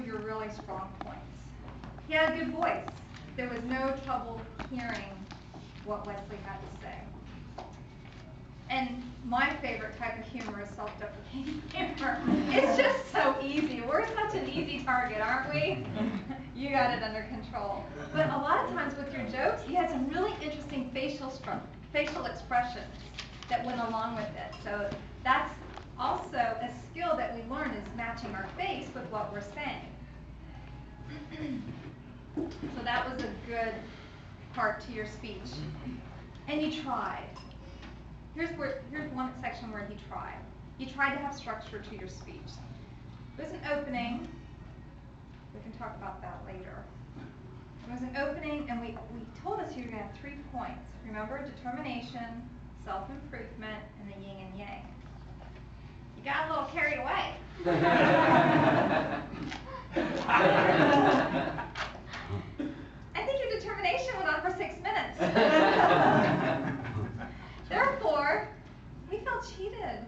your really strong points. He had a good voice. There was no trouble hearing what Wesley had to say. And my favorite type of humor is self-deprecating humor. It's just so easy. We're such an easy target, aren't we? You got it under control. But a lot of times with your jokes, you had some really interesting facial expressions that went along with it. So that's also a skill that we learn, is matching our face with what we're saying. So that was a good part to your speech. And you tried. Here's one section where he tried. He tried to have structure to your speech. There's an opening. We can talk about that later. There was an opening, and we told us you were going to have 3 points. Remember, determination, self-improvement, and the yin and yang. You got a little carried away. I think your determination went on for 6 minutes. Therefore, we felt cheated.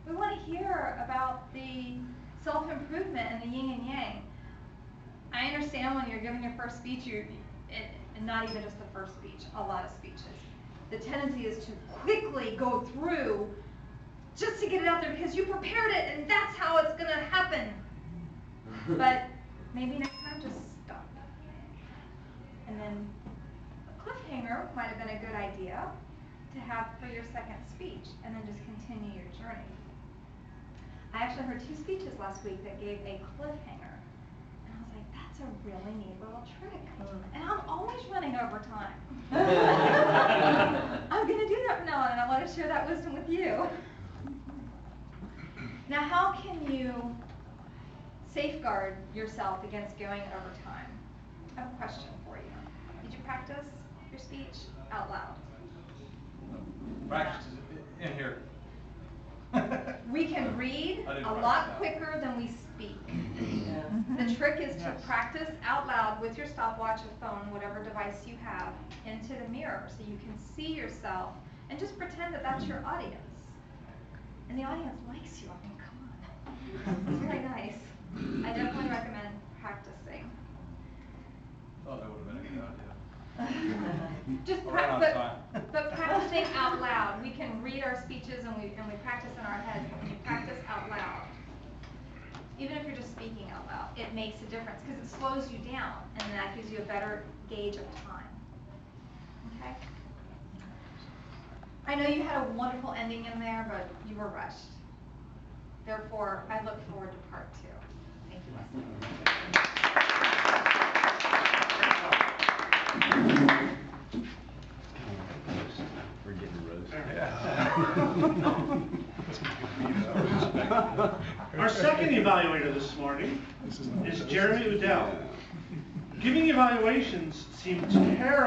We want to hear about the self-improvement and the yin and yang. I understand when you're giving your first speech, and not even just the first speech, a lot of speeches, the tendency is to quickly go through just to get it out there because you prepared it and that's how it's going to happen. But maybe next time just stop. And then a cliffhanger might have been a good idea to have for your second speech, and then just continue your journey. I actually heard 2 speeches last week that gave a cliffhanger. And I was like, that's a really neat little trick. And I'm always running over time. I'm going to do that from now on, and I want to share that wisdom with you. Now, how can you safeguard yourself against going over time? I have a question for you. Did you practice your speech out loud? Practice in here. We can read a lot quicker than we speak. The trick is to practice out loud with your stopwatch, a phone, whatever device you have, into the mirror so you can see yourself and just pretend that that's your audience. And the audience likes you. I mean, come on. It's very nice. I definitely recommend practicing. Thought that would have been a good idea. Just but practicing out loud. We can read our speeches and we practice in our heads. When you practice out loud, even if you're just speaking out loud, it makes a difference because it slows you down, and that gives you a better gauge of time. Okay? I know you had a wonderful ending in there, but you were rushed. Therefore, I look forward to part 2. Thank you, Wesley. We're getting roasted. Our second evaluator this morning is Jeremy Udell. Giving evaluations seemed terrible.